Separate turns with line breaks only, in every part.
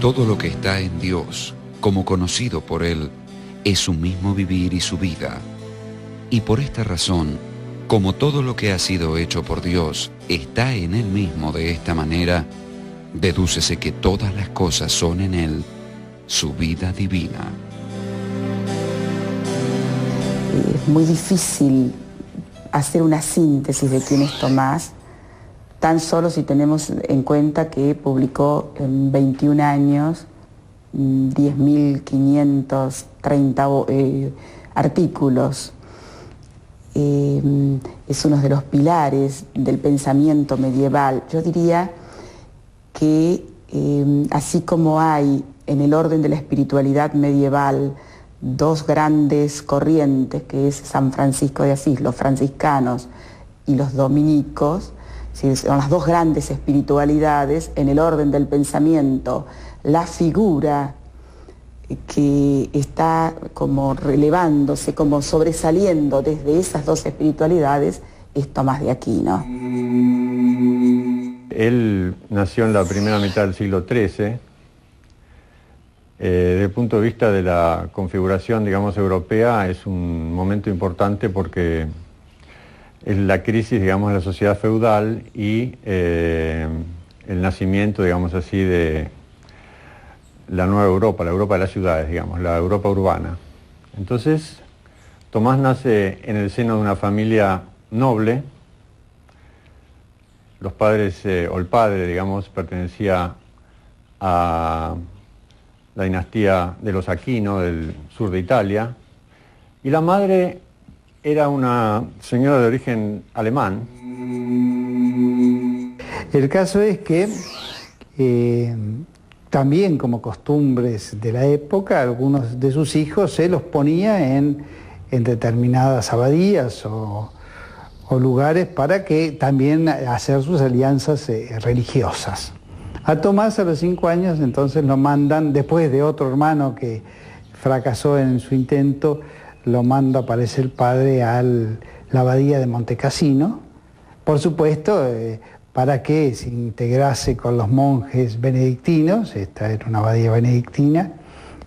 Todo lo que está en Dios, como conocido por Él, es su mismo vivir y su vida. Y por esta razón, como todo lo que ha sido hecho por Dios está en Él mismo de esta manera, dedúcese que todas las cosas son en Él, su vida divina.
Es muy difícil hacer una síntesis de quién es Tomás, tan solo si tenemos en cuenta que publicó en 21 años 10.530 artículos. Es uno de los pilares del pensamiento medieval. Yo diría que así como hay en el orden de la espiritualidad medieval dos grandes corrientes, que es San Francisco de Asís, los franciscanos y los dominicos, son las dos grandes espiritualidades, en el orden del pensamiento, la figura que está como relevándose, como sobresaliendo desde esas dos espiritualidades, es Tomás de Aquino.
Él nació en la primera mitad del siglo XIII. Desde el punto de vista de la configuración, digamos, europea, es un momento importante porque es la crisis, digamos, de la sociedad feudal y el nacimiento, digamos así, de la nueva Europa, la Europa de las ciudades, digamos, la Europa urbana. Entonces, Tomás nace en el seno de una familia noble. Los padres, o el padre, digamos, pertenecía a la dinastía de los Aquino, del sur de Italia, y la madre era una señora de origen alemán.
El caso es que también, como costumbres de la época, algunos de sus hijos se los ponía en determinadas abadías o lugares para que también hacer sus alianzas religiosas. A Tomás a los 5 años entonces lo mandan, después de otro hermano que fracasó en su intento, lo manda, parece el padre, a la abadía de Montecassino, por supuesto, para que se integrase con los monjes benedictinos, esta era una abadía benedictina,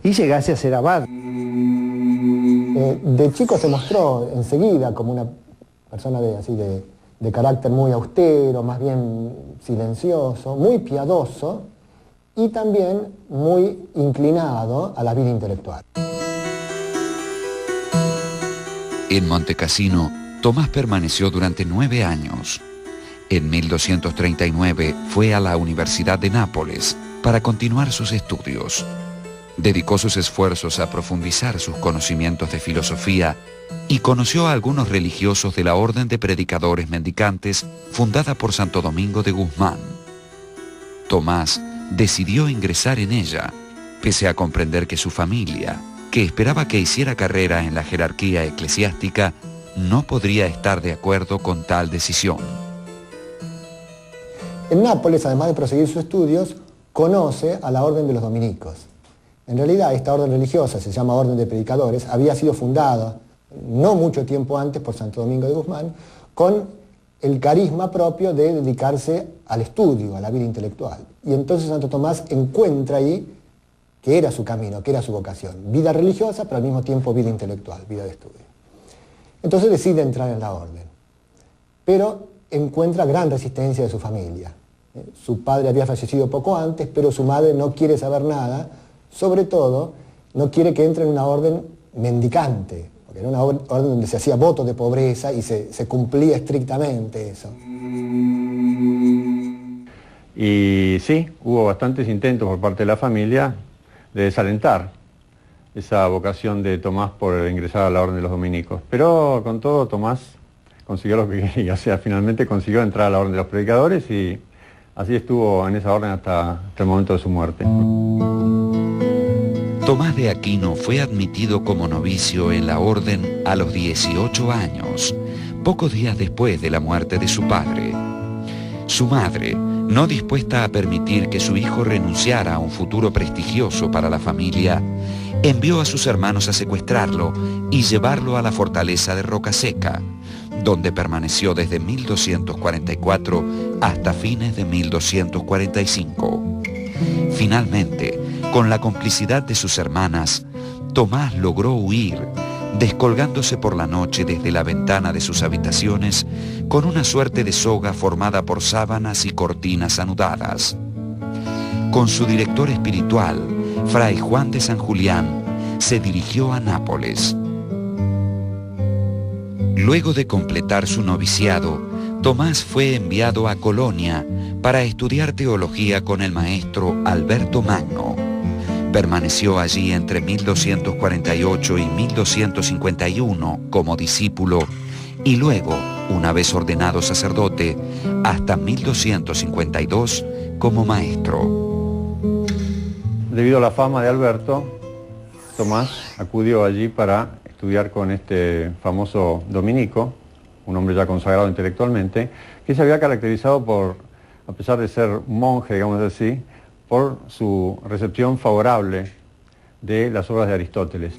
y llegase a ser abad.
De chico se mostró enseguida como una persona de carácter muy austero, más bien silencioso, muy piadoso y también muy inclinado a la vida intelectual.
En Montecassino, Tomás permaneció durante 9 años. En 1239 fue a la Universidad de Nápoles para continuar sus estudios. Dedicó sus esfuerzos a profundizar sus conocimientos de filosofía y conoció a algunos religiosos de la Orden de Predicadores Mendicantes fundada por Santo Domingo de Guzmán. Tomás decidió ingresar en ella, pese a comprender que su familia, que esperaba que hiciera carrera en la jerarquía eclesiástica, no podría estar de acuerdo con tal decisión.
En Nápoles, además de proseguir sus estudios, conoce a la Orden de los Dominicos. En realidad, esta orden religiosa, se llama Orden de Predicadores, había sido fundada no mucho tiempo antes por Santo Domingo de Guzmán, con el carisma propio de dedicarse al estudio, a la vida intelectual. Y entonces Santo Tomás encuentra ahí que era su camino, que era su vocación. Vida religiosa, pero al mismo tiempo vida intelectual, vida de estudio. Entonces decide entrar en la orden. Pero encuentra gran resistencia de su familia. Su padre había fallecido poco antes, pero su madre no quiere saber nada. Sobre todo, no quiere que entre en una orden mendicante, porque era una orden donde se hacía voto de pobreza y se cumplía estrictamente eso.
Y sí, hubo bastantes intentos por parte de la familia de desalentar esa vocación de Tomás por ingresar a la Orden de los Dominicos. Pero con todo, Tomás consiguió lo que quería, o sea, finalmente consiguió entrar a la Orden de los Predicadores y así estuvo en esa orden hasta el momento de su muerte.
Tomás de Aquino fue admitido como novicio en la orden a los 18 años, pocos días después de la muerte de su padre. Su madre, no dispuesta a permitir que su hijo renunciara a un futuro prestigioso para la familia, envió a sus hermanos a secuestrarlo y llevarlo a la fortaleza de Rocaseca, donde permaneció desde 1244 hasta fines de 1245. Finalmente, Con la complicidad de sus hermanas, Tomás logró huir, descolgándose por la noche desde la ventana de sus habitaciones con una suerte de soga formada por sábanas y cortinas anudadas. Con su director espiritual, Fray Juan de San Julián, se dirigió a Nápoles. Luego de completar su noviciado, Tomás fue enviado a Colonia para estudiar teología con el maestro Alberto Magno. Permaneció allí entre 1248 y 1251 como discípulo y luego, una vez ordenado sacerdote, hasta 1252 como maestro.
Debido a la fama de Alberto, Tomás acudió allí para estudiar con este famoso dominico, un hombre ya consagrado intelectualmente, que se había caracterizado por, a pesar de ser monje, digamos así, por su recepción favorable de las obras de Aristóteles.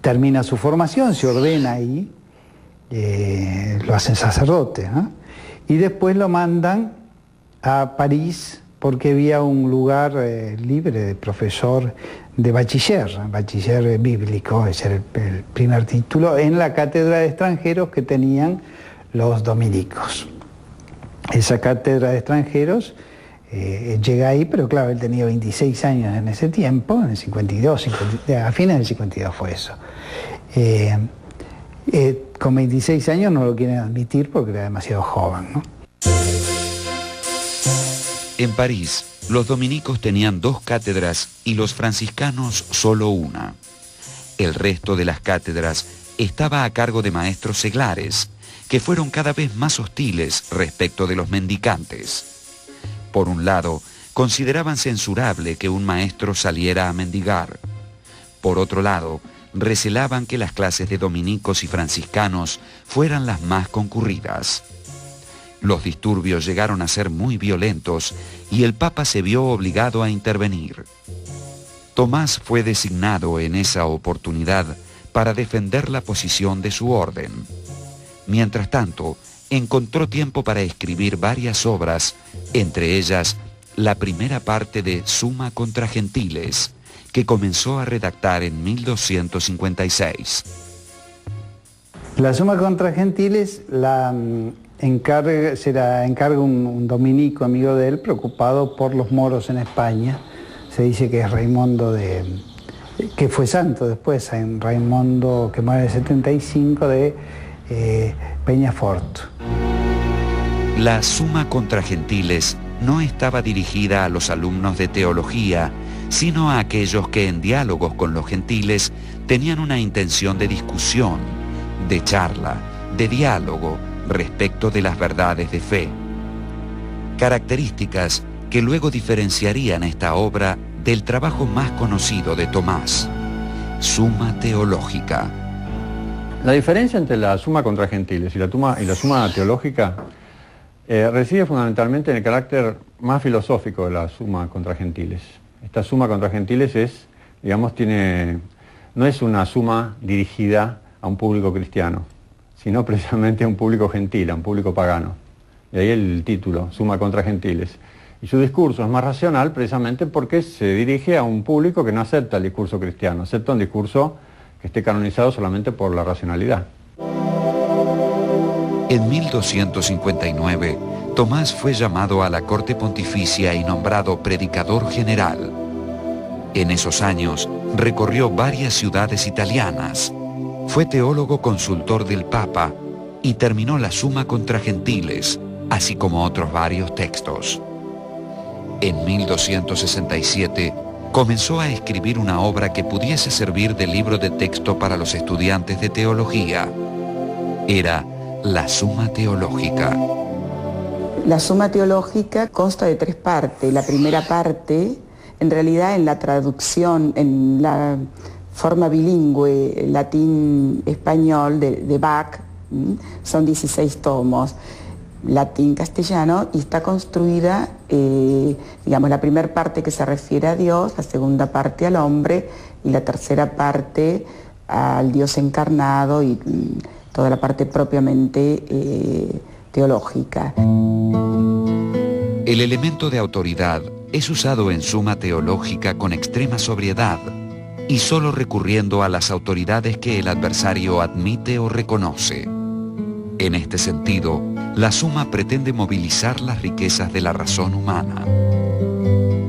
Termina su formación, se ordena ahí, lo hacen sacerdote, ¿no? Y después lo mandan a París porque había un lugar libre de profesor de bachiller bíblico, ese era el primer título, en la cátedra de extranjeros que tenían los dominicos. Esa cátedra de extranjeros llega ahí, pero claro, él tenía 26 años en ese tiempo, en el 52, a fines del 52 fue eso. Con 26 años no lo quieren admitir porque era demasiado joven, ¿no?
En París, los dominicos tenían 2 cátedras y los franciscanos solo una. El resto de las cátedras estaba a cargo de maestros seglares, que fueron cada vez más hostiles respecto de los mendicantes. Por un lado, consideraban censurable que un maestro saliera a mendigar. Por otro lado, recelaban que las clases de dominicos y franciscanos fueran las más concurridas. Los disturbios llegaron a ser muy violentos y el Papa se vio obligado a intervenir. Tomás fue designado en esa oportunidad para defender la posición de su orden. Mientras tanto, encontró tiempo para escribir varias obras, entre ellas la primera parte de Summa contra Gentiles, que comenzó a redactar en 1256.
La Summa contra Gentiles se la encarga un dominico amigo de él, preocupado por los moros en España. Se dice que es Raimundo que fue santo después, en Raimundo, que muere en el 75, de Peñafort.
La Summa contra Gentiles no estaba dirigida a los alumnos de teología, sino a aquellos que en diálogos con los gentiles tenían una intención de discusión, de charla, de diálogo respecto de las verdades de fe. Características que luego diferenciarían esta obra del trabajo más conocido de Tomás, Summa Teológica.
La diferencia entre la Summa contra Gentiles y la Summa Teológica reside fundamentalmente en el carácter más filosófico de la Summa contra Gentiles. Esta Summa contra Gentiles no es una suma dirigida a un público cristiano, sino precisamente a un público gentil, a un público pagano. De ahí el título, Summa contra Gentiles. Y su discurso es más racional precisamente porque se dirige a un público que no acepta el discurso cristiano, acepta un discurso que esté canonizado solamente por la racionalidad.
En 1259, Tomás fue llamado a la corte pontificia y nombrado predicador general. En esos años, recorrió varias ciudades italianas. Fue teólogo consultor del Papa y terminó la Summa contra Gentiles, así como otros varios textos. En 1267, comenzó a escribir una obra que pudiese servir de libro de texto para los estudiantes de teología. Era la Summa Teológica.
La Summa Teológica consta de 3 partes. La primera parte, en realidad en la traducción, en la forma bilingüe latín-español de Bach, son 16 tomos, latín-castellano, y está construida, digamos, la primera parte que se refiere a Dios, la segunda parte al hombre y la tercera parte al Dios encarnado y toda la parte propiamente teológica.
El elemento de autoridad es usado en Suma Teológica con extrema sobriedad y solo recurriendo a las autoridades que el adversario admite o reconoce. En este sentido, la Suma pretende movilizar las riquezas de la razón humana.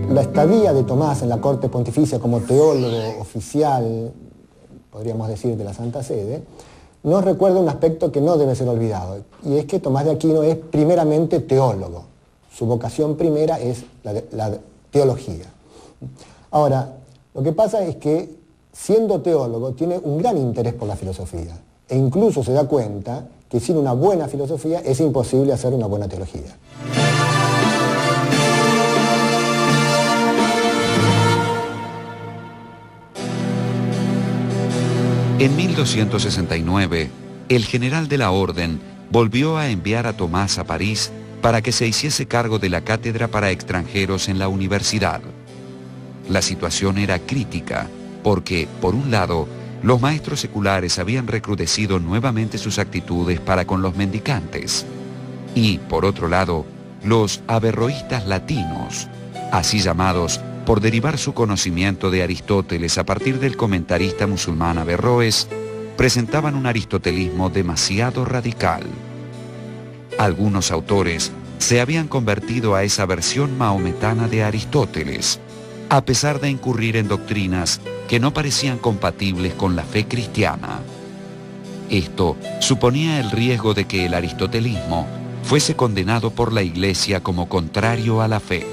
La estadía de Tomás en la corte pontificia como teólogo oficial, podríamos decir, de la Santa Sede, nos recuerda un aspecto que no debe ser olvidado, y es que Tomás de Aquino es primeramente teólogo. Su vocación primera es la teología. Ahora, lo que pasa es que, siendo teólogo, tiene un gran interés por la filosofía, e incluso se da cuenta que sin una buena filosofía es imposible hacer una buena teología.
En 1269, el general de la Orden volvió a enviar a Tomás a París para que se hiciese cargo de la cátedra para extranjeros en la universidad. La situación era crítica porque, por un lado, los maestros seculares habían recrudecido nuevamente sus actitudes para con los mendicantes y, por otro lado, los averroístas latinos, así llamados por derivar su conocimiento de Aristóteles a partir del comentarista musulmán Averroes, presentaban un aristotelismo demasiado radical. Algunos autores se habían convertido a esa versión mahometana de Aristóteles, a pesar de incurrir en doctrinas que no parecían compatibles con la fe cristiana. Esto suponía el riesgo de que el aristotelismo fuese condenado por la Iglesia como contrario a la fe.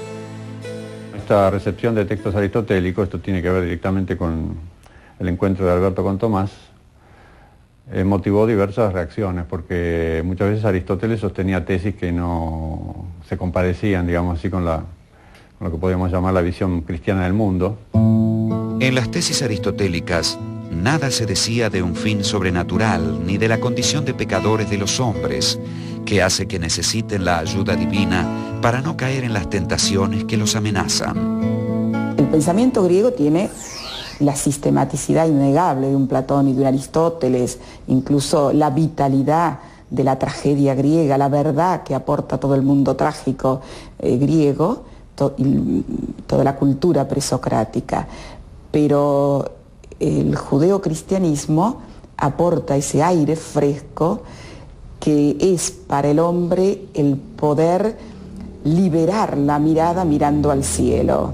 Esta recepción de textos aristotélicos, esto tiene que ver directamente con el encuentro de Alberto con Tomás, motivó diversas reacciones, porque muchas veces Aristóteles sostenía tesis que no se compadecían, digamos así, con lo que podríamos llamar la visión cristiana del mundo.
En las tesis aristotélicas, nada se decía de un fin sobrenatural, ni de la condición de pecadores de los hombres, que hace que necesiten la ayuda divina para no caer en las tentaciones que los amenazan.
El pensamiento griego tiene la sistematicidad innegable de un Platón y de un Aristóteles, incluso la vitalidad de la tragedia griega, la verdad que aporta todo el mundo trágico griego, toda la cultura presocrática. Pero el judeocristianismo aporta ese aire fresco que es para el hombre el poder liberar la mirada mirando al cielo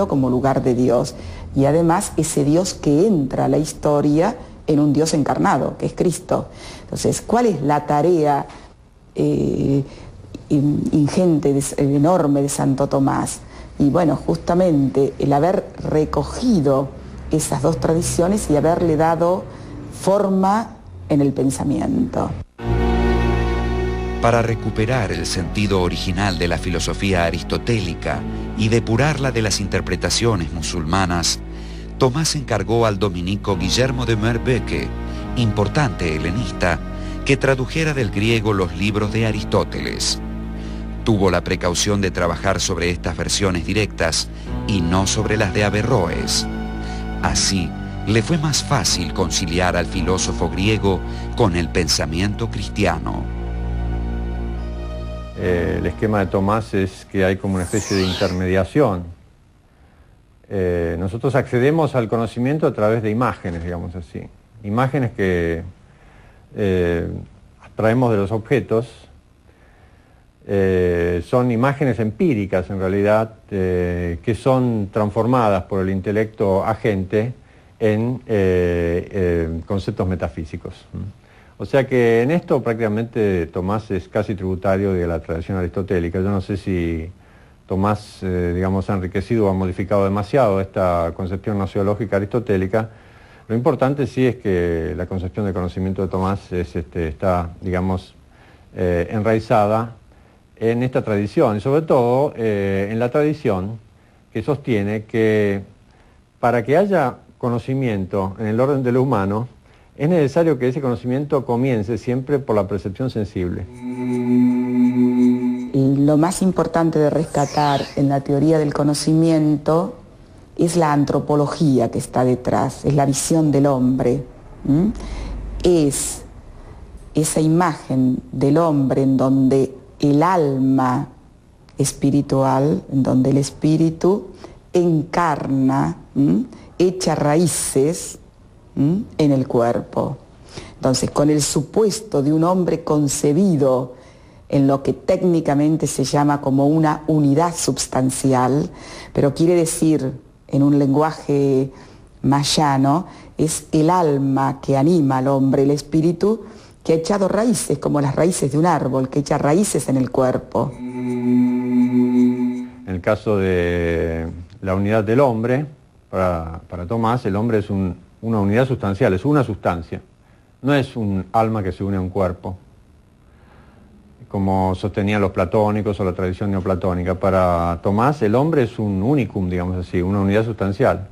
como lugar de Dios, y además ese Dios que entra a la historia en un Dios encarnado, que es Cristo. Entonces, ¿cuál es la tarea ingente, enorme de Santo Tomás? Y bueno, justamente el haber recogido esas dos tradiciones y haberle dado forma en el pensamiento.
Para recuperar el sentido original de la filosofía aristotélica y depurarla de las interpretaciones musulmanas, Tomás encargó al dominico Guillermo de Moerbeke, importante helenista, que tradujera del griego los libros de Aristóteles. Tuvo la precaución de trabajar sobre estas versiones directas y no sobre las de Averroes. Así, le fue más fácil conciliar al filósofo griego con el pensamiento cristiano.
El esquema de Tomás es que hay como una especie de intermediación. Nosotros accedemos al conocimiento a través de imágenes, digamos así. Imágenes que traemos de los objetos. Son imágenes empíricas en realidad, que son transformadas por el intelecto agente en conceptos metafísicos. O sea que en esto prácticamente Tomás es casi tributario de la tradición aristotélica. Yo no sé si Tomás, digamos, ha enriquecido o ha modificado demasiado esta concepción gnoseológica aristotélica. Lo importante sí es que la concepción de conocimiento de Tomás está, digamos, enraizada en esta tradición, y sobre todo en la tradición que sostiene que para que haya conocimiento en el orden de lo humano, es necesario que ese conocimiento comience siempre por la percepción sensible.
Lo más importante de rescatar en la teoría del conocimiento es la antropología que está detrás, es la visión del hombre. Es esa imagen del hombre en donde el alma espiritual, en donde el espíritu encarna, echa raíces en el cuerpo. Entonces, con el supuesto de un hombre concebido en lo que técnicamente se llama como una unidad substancial, pero quiere decir, en un lenguaje más llano, es el alma que anima al hombre, el espíritu, que ha echado raíces, como las raíces de un árbol, que echa raíces en el cuerpo.
En el caso de la unidad del hombre, para Tomás, el hombre es una unidad sustancial, es una sustancia, no es un alma que se une a un cuerpo, como sostenían los platónicos o la tradición neoplatónica. Para Tomás el hombre es un unicum, digamos así, una unidad sustancial.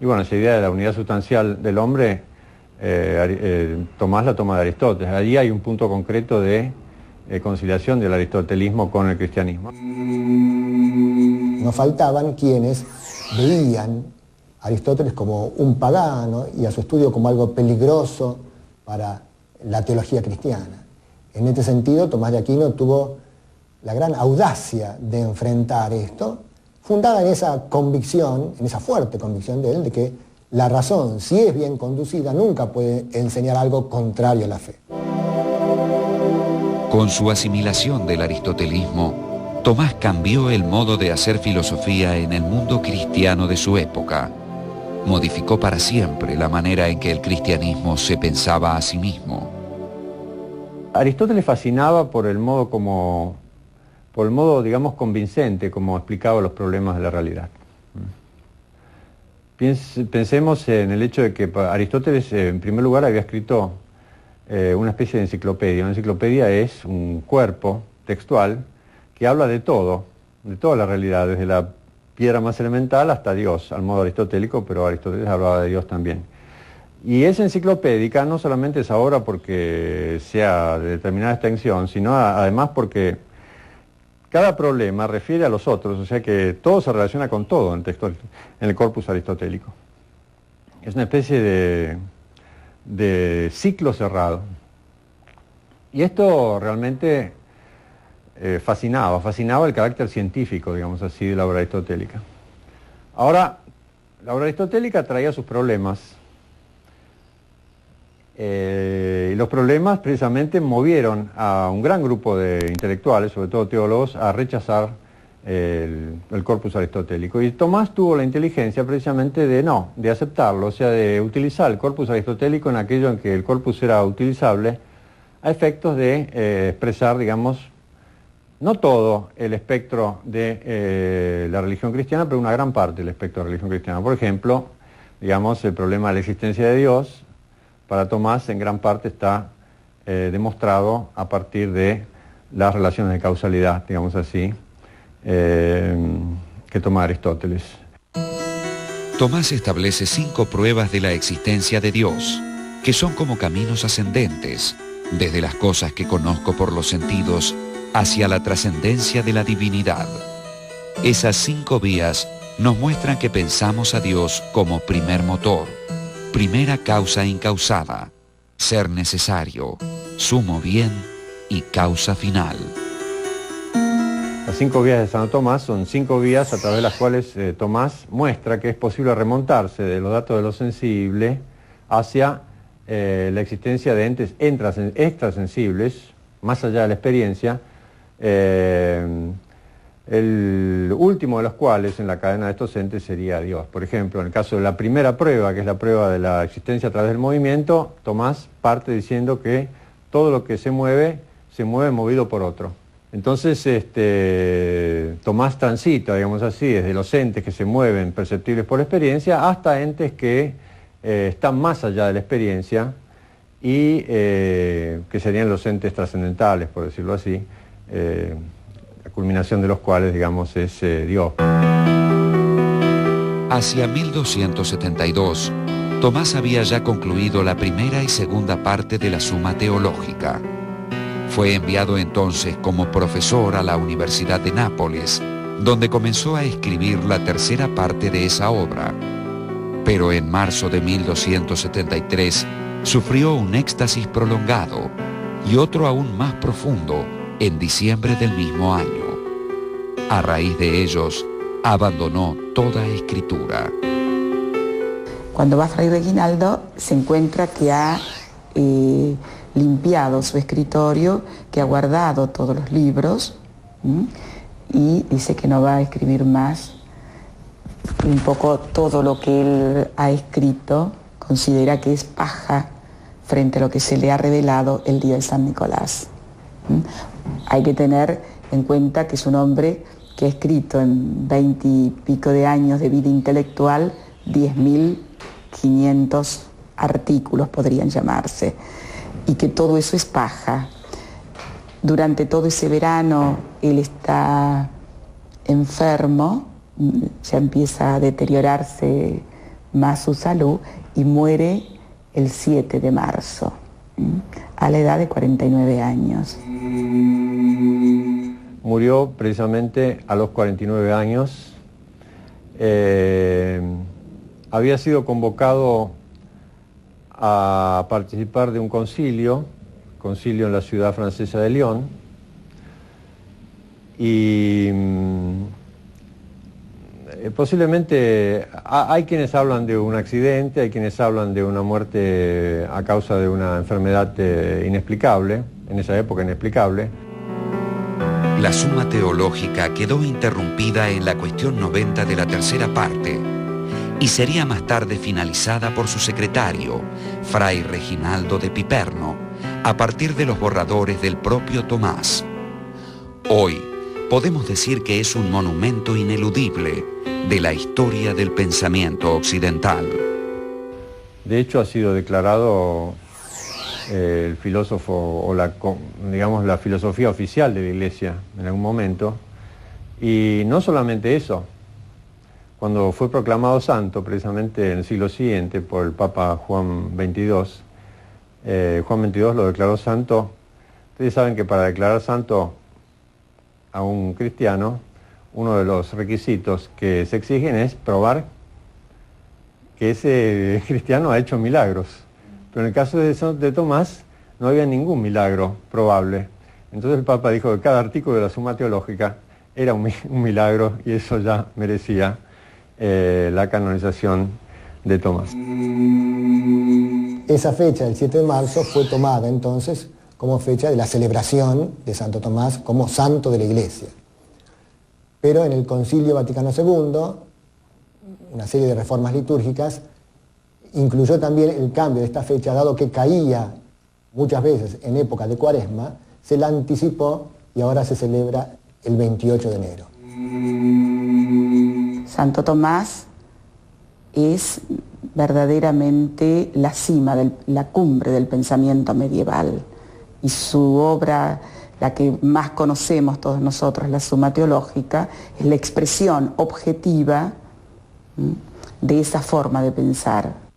Y bueno, esa idea de la unidad sustancial del hombre, Tomás la toma de Aristóteles. Allí hay un punto concreto de conciliación del aristotelismo con el cristianismo.
No faltaban quienes veían a Aristóteles como un pagano y a su estudio como algo peligroso para la teología cristiana. En este sentido, Tomás de Aquino tuvo la gran audacia de enfrentar esto, fundada en esa convicción, en esa fuerte convicción de él, de que la razón, si es bien conducida, nunca puede enseñar algo contrario a la fe.
Con su asimilación del aristotelismo, Tomás cambió el modo de hacer filosofía en el mundo cristiano de su época. Modificó para siempre la manera en que el cristianismo se pensaba a sí mismo.
Aristóteles fascinaba por el modo, digamos, convincente como explicaba los problemas de la realidad. Pensemos en el hecho de que Aristóteles, en primer lugar, había escrito una especie de enciclopedia. Una enciclopedia es un cuerpo textual que habla de todo, de toda la realidad, desde la piedra más elemental hasta Dios, al modo aristotélico, pero Aristóteles hablaba de Dios también. Y es enciclopédica, no solamente es ahora porque sea de determinada extensión, sino además porque cada problema refiere a los otros, o sea que todo se relaciona con todo en el corpus aristotélico. Es una especie de ciclo cerrado. Y esto realmente fascinaba el carácter científico, digamos así, de la obra aristotélica. Ahora, la obra aristotélica traía sus problemas, y los problemas precisamente movieron a un gran grupo de intelectuales, sobre todo teólogos, a rechazar el corpus aristotélico. Y Tomás tuvo la inteligencia precisamente de aceptarlo, o sea, de utilizar el corpus aristotélico en aquello en que el corpus era utilizable a efectos de expresar, digamos, no todo el espectro de la religión cristiana, pero una gran parte del espectro de la religión cristiana. Por ejemplo, digamos, el problema de la existencia de Dios, para Tomás en gran parte está demostrado a partir de las relaciones de causalidad, digamos así, que toma Aristóteles.
Tomás establece 5 pruebas de la existencia de Dios, que son como caminos ascendentes, desde las cosas que conozco por los sentidos hacia la trascendencia de la divinidad. Esas 5 vías nos muestran que pensamos a Dios como primer motor, primera causa incausada, ser necesario, sumo bien y causa final.
Las 5 vías de Santo Tomás son 5 vías a través de las cuales Tomás muestra que es posible remontarse de los datos de lo sensible hacia la existencia de entes extrasensibles, más allá de la experiencia, el último de los cuales en la cadena de estos entes sería Dios. Por ejemplo, en el caso de la primera prueba, que es la prueba de la existencia a través del movimiento, Tomás parte diciendo que todo lo que se mueve movido por otro. Entonces, Tomás transita, digamos así, desde los entes que se mueven perceptibles por la experiencia hasta entes que están más allá de la experiencia y que serían los entes trascendentales, por decirlo así, la culminación de los cuales, digamos, es Dios.
Hacia 1272, Tomás había ya concluido la primera y segunda parte de la Suma Teológica. Fue enviado entonces como profesor a la Universidad de Nápoles, donde comenzó a escribir la tercera parte de esa obra. Pero en marzo de 1273 sufrió un éxtasis prolongado y otro aún más profundo en diciembre del mismo año. A raíz de ellos, abandonó toda escritura.
Cuando va Fray Reginaldo, se encuentra que ha limpiado su escritorio, que ha guardado todos los libros, y dice que no va a escribir más. Un poco todo lo que él ha escrito considera que es paja frente a lo que se le ha revelado el día de San Nicolás. Hay que tener en cuenta que es un hombre que ha escrito en 20 y pico de años de vida intelectual 10.500 artículos podrían llamarse, y que todo eso es paja. Durante todo ese verano él está enfermo, ya empieza a deteriorarse más su salud y muere el 7 de marzo, a la edad de 49 años.
Murió precisamente a los 49 años. Había sido convocado a participar de un concilio en la ciudad francesa de Lyon, y posiblemente hay quienes hablan de un accidente, hay quienes hablan de una muerte a causa de una enfermedad inexplicable, en esa época inexplicable.
La suma teológica quedó interrumpida en la cuestión 90 de la tercera parte y sería más tarde finalizada por su secretario, Fray Reginaldo de Piperno, a partir de los borradores del propio Tomás. Hoy podemos decir que es un monumento ineludible de la historia del pensamiento occidental.
De hecho, ha sido declarado el filósofo, o la filosofía oficial de la Iglesia en algún momento. Y no solamente eso, cuando fue proclamado santo, precisamente en el siglo siguiente, por el Papa Juan XXII, Juan XXII lo declaró santo. Ustedes saben que para declarar santo a un cristiano, uno de los requisitos que se exigen es probar que ese cristiano ha hecho milagros. Pero en el caso de Tomás no había ningún milagro probable. Entonces el Papa dijo que cada artículo de la Suma Teológica era un milagro, y eso ya merecía la canonización de Tomás.
Esa fecha, el 7 de marzo, fue tomada entonces como fecha de la celebración de Santo Tomás como santo de la Iglesia. Pero en el Concilio Vaticano II, una serie de reformas litúrgicas, incluyó también el cambio de esta fecha, dado que caía muchas veces en época de Cuaresma, se la anticipó y ahora se celebra el 28 de enero.
Santo Tomás es verdaderamente la cima, la cumbre del pensamiento medieval, y su obra, la que más conocemos todos nosotros, la Suma Teológica, es la expresión objetiva de esa forma de pensar.